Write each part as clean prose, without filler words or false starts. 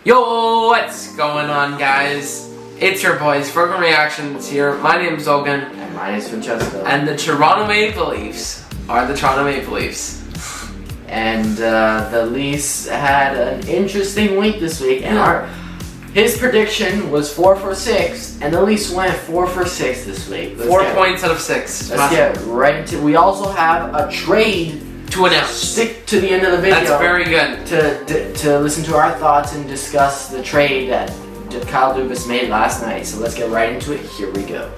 Yo, what's going on, guys? It's your boys, Program Reactions here. My name's Logan. And my name's Francesco. And the Toronto Maple Leafs are the Toronto Maple Leafs. And the Leafs had an interesting week this week. And his prediction was 4 for 6, and the Leafs went 4 for 6 this week. 4 points out of 6. Let's get right into it. We also have a trade to announce. Stick to the end of the video. That's very good. To listen to our thoughts and discuss the trade that Kyle Dubas made last night. So let's get right into it. Here we go.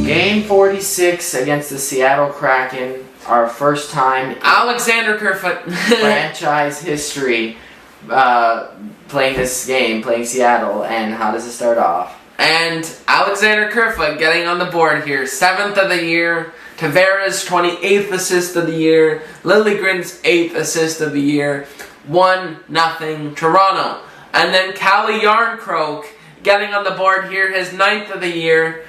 Game 46 against the Seattle Kraken, our first time Alexander Kerfoot. franchise history playing this game, playing Seattle. And how does it start off? And Alexander Kerfoot getting on the board here. 7th of the year. Tavares, 28th assist of the year. Liljegren's 8th assist of the year. 1-0 Toronto. And then Calle Järnkrok getting on the board here, his 9th of the year.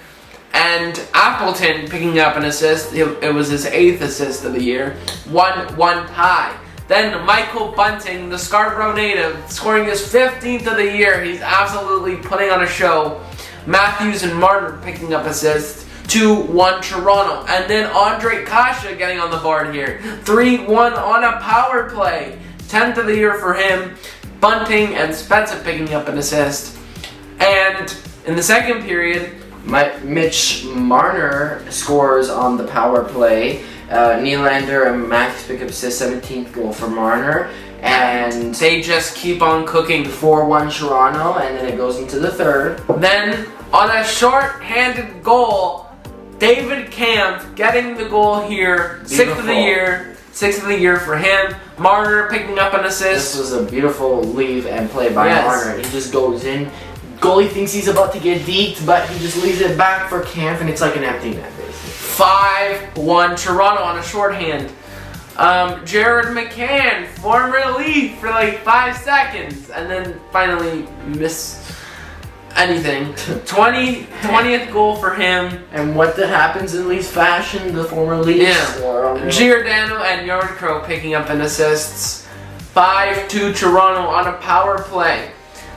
And Appleton picking up an assist. It was his 8th assist of the year. 1-1 tie. Then Michael Bunting, the Scarborough native, scoring his 15th of the year. He's absolutely putting on a show. Matthews and Martin picking up assists. 2-1 Toronto. And then Andre Kasha getting on the board here. 3-1 on a power play. 10th of the year for him. Bunting and Spezza picking up an assist. And in the second period, Mitch Marner scores on the power play. Nylander and Max pick up assists, 17th goal for Marner. And they just keep on cooking. 4-1 Toronto, and then it goes into the third. Then, on a short-handed goal, David Kampf getting the goal here. Beautiful. 6th of the year. 6th of the year for him. Marner picking up an assist. This was a beautiful leave and play by Marner. He just goes in. Goalie thinks he's about to get deked, but he just leaves it back for Kampf, and it's like an empty net, basically. 5-1 Toronto on a shorthand. Jared McCann, former Leaf for like 5 seconds, and then finally miss anything. 20th goal for him. And what happens in Leafs fashion, the former Leafs score. Giordano and Järnkrok picking up an assists. 5-2 Toronto on a power play.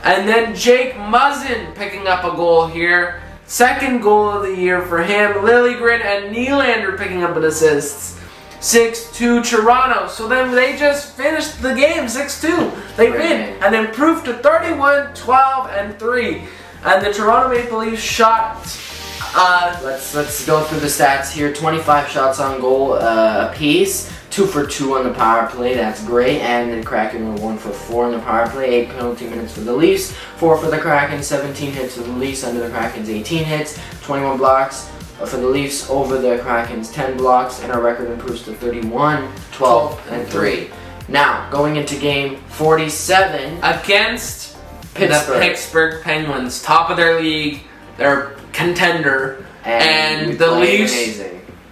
And then Jake Muzzin picking up a goal here. 2nd goal of the year for him. Liljegren and Nylander picking up an assist. 6-2 Toronto. So then they just finished the game 6-2. They win and improved to 31-12-3. And the Toronto Maple Leafs shot. Let's go through the stats here. 25 shots on goal apiece. 2 for 2 on the power play, that's great. And then Kraken were 1 for 4 on the power play. 8 penalty minutes for the Leafs, 4 for the Kraken, 17 hits for the Leafs under the Kraken's 18 hits, 21 blocks for the Leafs over the Kraken's 10 blocks, and our record improves to 31-12-3. Now, going into game 47 against Pittsburgh. The Pittsburgh Penguins, top of their league, they're contender, and the Leafs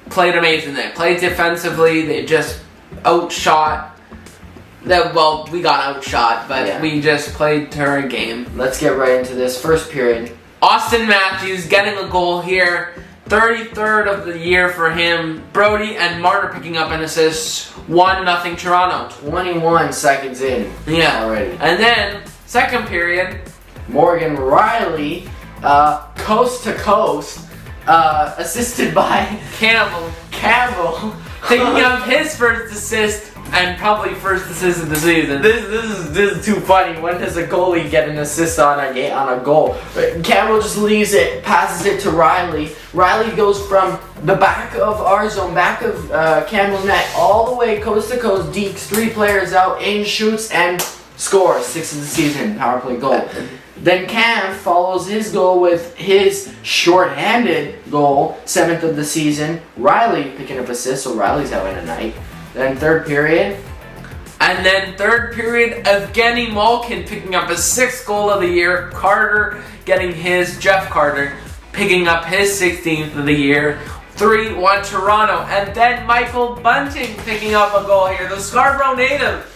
played amazing. They played defensively. They just outshot. We got outshot, but we just played our game. Let's get right into this first period. Austin Matthews getting a goal here. 33rd of the year for him. Brody and Marner picking up an assist. 1-0 Toronto. 21 seconds in. Already. And then, second period, Morgan Riley, coast to coast, assisted by Campbell Campbell picking up his first assist and probably first assist of the season. This is too funny. When does a goalie get an assist on a goal? Campbell just leaves it, passes it to Riley. Riley goes from the back of our zone, back of Campbell's net, all the way coast to coast, dekes 3 players out, in, shoots, and scores. 6th of the season, power play goal. Then Cam follows his goal with his short-handed goal, 7th of the season. Riley picking up assists, so Riley's having a night. Then third period. And then third period, Evgeny Malkin picking up his 6th goal of the year. Jeff Carter picking up his 16th of the year. 3-1 Toronto. And then Michael Bunting picking up a goal here. The Scarborough native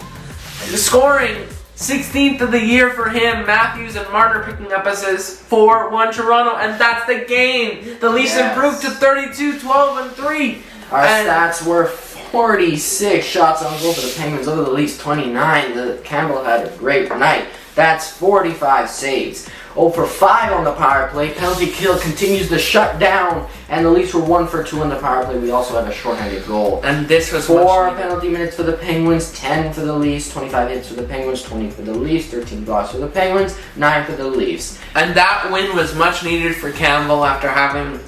scoring 16th of the year for him. Matthews and Marner picking up assists. 4-1 Toronto. And that's the game. The Leafs improved to 32-12-3. Our stats were 46 shots on goal for the Penguins over the Leafs 29. The Campbell had a great night. That's 45 saves. 0 for 5 on the power play. Penalty kill continues to shut down, and the Leafs were 1 for 2 on the power play. We also had a shorthanded goal. And this was 4 penalty minutes for the Penguins, 10 for the Leafs, 25 hits for the Penguins, 20 for the Leafs, 13 blocks for the Penguins, 9 for the Leafs. And that win was much needed for Campbell after having a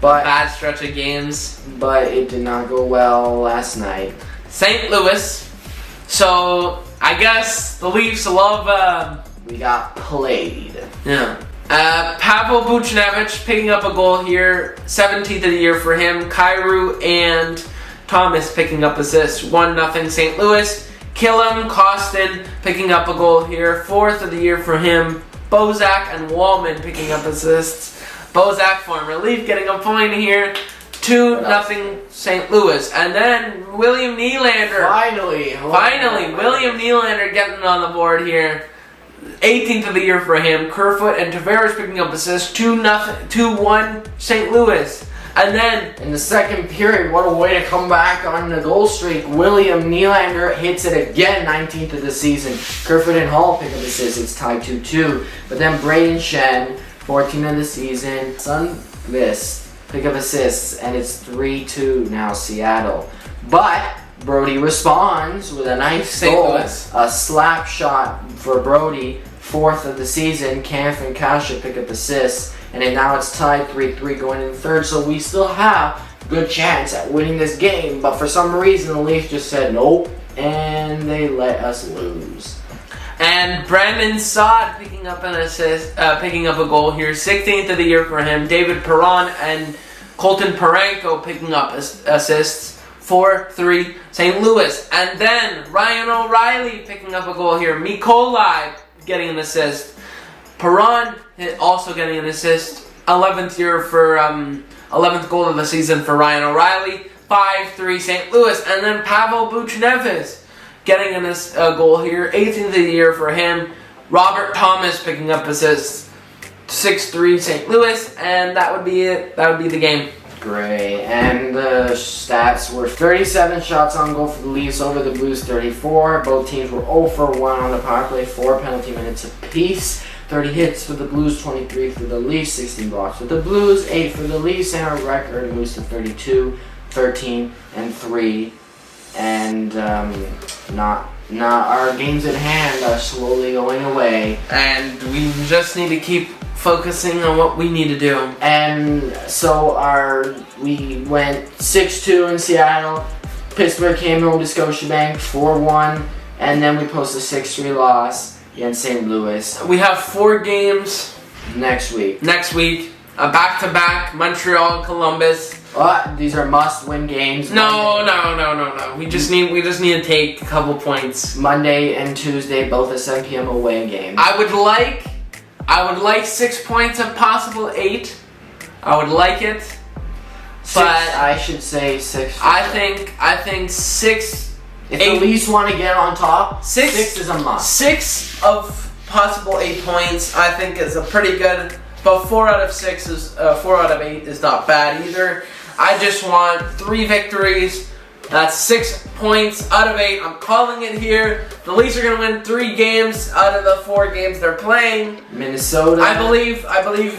bad stretch of games. But it did not go well last night. St. Louis. So I guess the Leafs love. We got played. Yeah. Pavel Buchnevich picking up a goal here. 17th of the year for him. Kyrou and Thomas picking up assists. 1-0 St. Louis. Killam, Costin picking up a goal here. 4th of the year for him. Bozak and Wallman picking up assists. Bozak, former Leaf, getting a point here. 2-0 St. Louis. And then William Nylander. Finally, William Nylander getting on the board here. 18th of the year for him. Kerfoot and Tavares picking up assists. 2-1 St. Louis. And then in the second period, what a way to come back on the goal streak. William Nylander hits it again, 19th of the season. Kerfoot and Hall pick up assists. It's tied 2-2. But then Braden Shen, 14th of the season. Sundqvist pick up assists, and it's 3-2 now Seattle. But Brody responds with a nice goal, a slap shot for Brody, 4th of the season. Kampf and Kasha pick up assists, and then now it's tied 3-3 going in third, so we still have good chance at winning this game, but for some reason the Leafs just said nope, and they let us lose. And Brandon Saad picking up an assist, picking up a goal here, 16th of the year for him. David Perron and Colton Parenko picking up assists, 4-3 St. Louis. And then Ryan O'Reilly picking up a goal here. Mikolai getting an assist. Perron also getting an assist. 11th goal of the season for Ryan O'Reilly. 5-3 St. Louis. And then Pavel Buchnevich getting a goal here. 18th of the year for him. Robert Thomas picking up assists. 6-3 St. Louis. And that would be it. That would be the game. Great. And the stats were 37 shots on goal for the Leafs over the Blues 34. Both teams were 0 for 1 on the power play. 4 penalty minutes apiece. 30 hits for the Blues, 23 for the Leafs, 16 blocks for the Blues, 8 for the Leafs, and our record moves to 32, 13, and 3. And our games at hand are slowly going away. And we just need to keep focusing on what we need to do. And so we went 6-2 in Seattle. Pittsburgh came home to Scotiabank 4-1, and then we posted a 6-3 loss against St. Louis. We have 4 games next week. A back-to-back, Montreal and Columbus. These are must-win games. No. We just need to take a couple points. Monday and Tuesday, both at 7 p.m. away games. I would like 6 points, if possible 8. I would like it. 6, but I should say 6. I think 6. If the Leafs want to get on top, 6 is a must. 6 of possible 8 points, I think, is a pretty good. But 4 out of 8 is not bad either. I just want 3 victories, That's 6 points out of 8. I'm calling it here. The Leafs are going to win 3 games out of the 4 games they're playing. Minnesota. I believe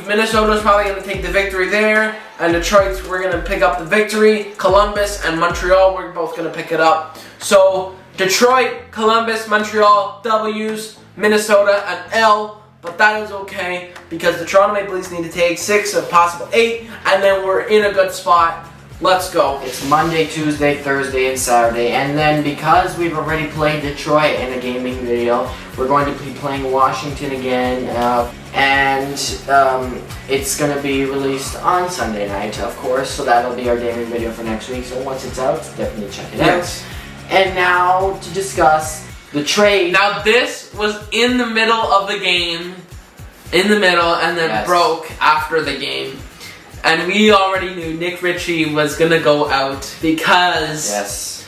Minnesota's probably going to take the victory there. And Detroit, we're going to pick up the victory. Columbus and Montreal, we're both going to pick it up. So, Detroit, Columbus, Montreal, W's, Minnesota, an L. But that is okay because the Toronto Maple Leafs need to take 6 if possible 8. And then we're in a good spot. Let's go. It's Monday, Tuesday, Thursday, and Saturday. And then because we've already played Detroit in a gaming video, we're going to be playing Washington again. It's going to be released on Sunday night, of course. So that'll be our gaming video for next week. So once it's out, definitely check it out. And now to discuss the trade. Now this was in the middle of the game. And then broke after the game. And we already knew Nick Ritchie was going to go out because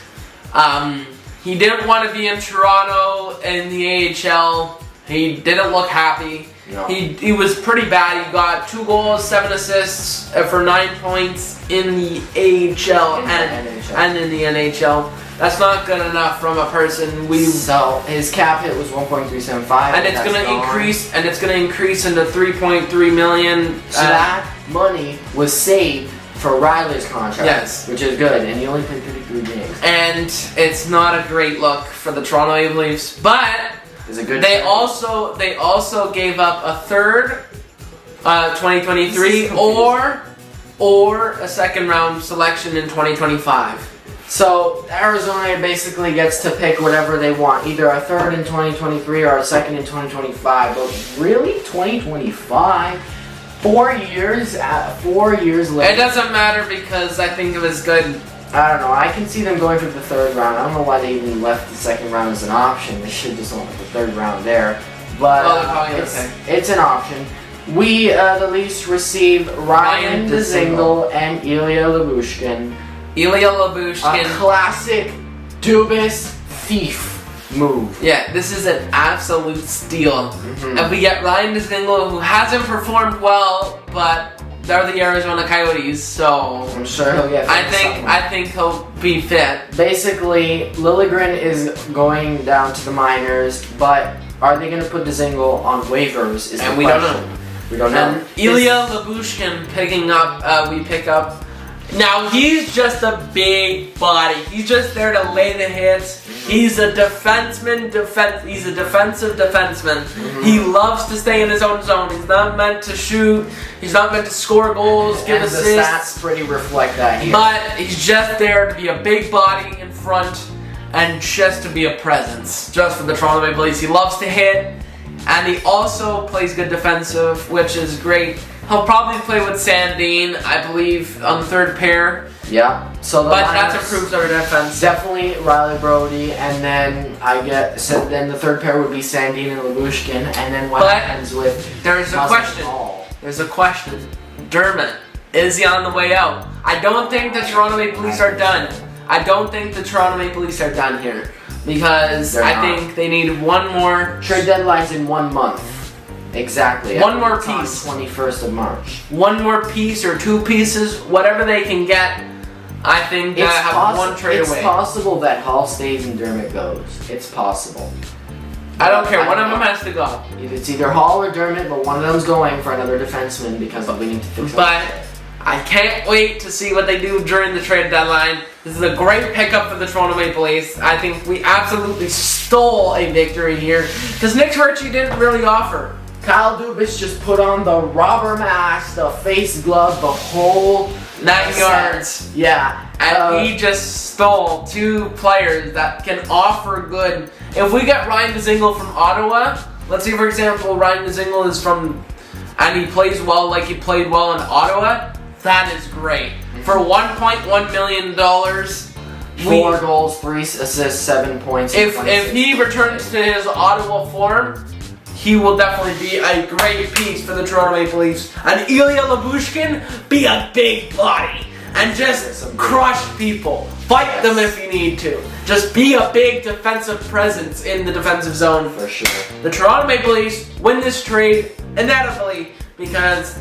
he didn't want to be in Toronto in the AHL. He didn't look happy. No. He was pretty bad. He got 2 goals, 7 assists for 9 points in the AHL and in the NHL. That's not good enough from a person. So his cap hit was 1.375, and it's going to increase. And it's going to increase into 3.3 million. So that money was saved for Riley's contract, which is good. And he only played 33 games. And it's not a great look for the Toronto Maple Leafs, but it's a good. They also gave up a third, 2023, or a second round selection in 2025. So Arizona basically gets to pick whatever they want, either a third in 2023 or a second in 2025. But really, 2025, 4 years, 4 years later. It doesn't matter because I think it was good. I don't know. I can see them going for the third round. I don't know why they even left the second round as an option. They should just went with the third round there. But it's an option. We, the Leafs, receive Ryan Dzingel and Ilya Lyubushkin. A classic Dubas thief move. Yeah, this is an absolute steal. And we get Ryan Dzingel, who hasn't performed well, but they're the Arizona Coyotes, so I'm sure he'll get fit. I think he'll be fit. Basically, Liljegren is going down to the minors, but are they going to put Dzingel on waivers? Is the question. Don't know. We don't know. And Ilya Lyubushkin picking up, we pick up. Now, he's just a big body. He's just there to lay the hits. He's a defenseman. He's a defensive defenseman. He loves to stay in his own zone. He's not meant to shoot. He's not meant to score goals, give assists. The stats pretty reflect that here. But he's just there to be a big body in front and just to be a presence. Just for the Toronto Maple Leafs. He loves to hit. And he also plays good defensive, which is great. He'll probably play with Sandin, I believe, on the third pair. Yeah. So that improves our defense. Definitely Riley Brody, and then then the third pair would be Sandin and Lyubushkin, and then what happens with? There's a question. There's a question. Dermott, is he on the way out? I don't think the Toronto Maple Leafs are done. I don't think the Toronto Maple Leafs are done here because I think they need one more. Trade deadline's in 1 month. Exactly. One more piece. 21st of March. One more piece or 2 pieces, whatever they can get. I think have one trade away. It's possible that Hall stays and Dermott goes. It's possible. I don't care. One of them has to go. It's either Hall or Dermott, but one of them's going for another defenseman because we need to fix it. But I can't wait to see what they do during the trade deadline. This is a great pickup for the Toronto Maple Leafs. I think we absolutely stole a victory here because Nick Ritchie didn't really offer. Kyle Dubas just put on the rubber mask, the face glove, the whole 9 yards. Yeah. And he just stole 2 players that can offer good. If we get Ryan Dzingel from Ottawa, let's say for example Ryan Dzingel is from, and he plays well like he played well in Ottawa, that is great. For $1.1 million, 4 goals, 3 assists, 7 points. If he returns to his Ottawa form, he will definitely be a great piece for the Toronto Maple Leafs. And Ilya Lyubushkin, be a big body and just crush people. Fight them if you need to. Just be a big defensive presence in the defensive zone. For sure. The Toronto Maple Leafs win this trade inevitably because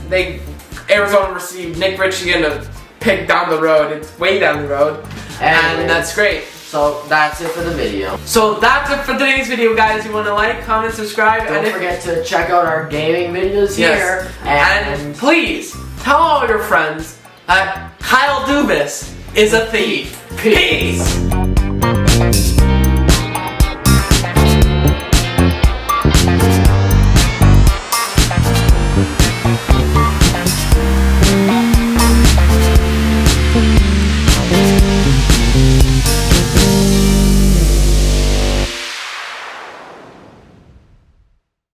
Arizona received Nick Ritchie in a pick down the road. It's way down the road. And that's great. So that's it for the video. So that's it for today's video, guys. You want to like, comment, subscribe, Don't forget to check out our gaming videos here. And please tell all your friends that Kyle Dubas is a thief. Peace. We'll be right back.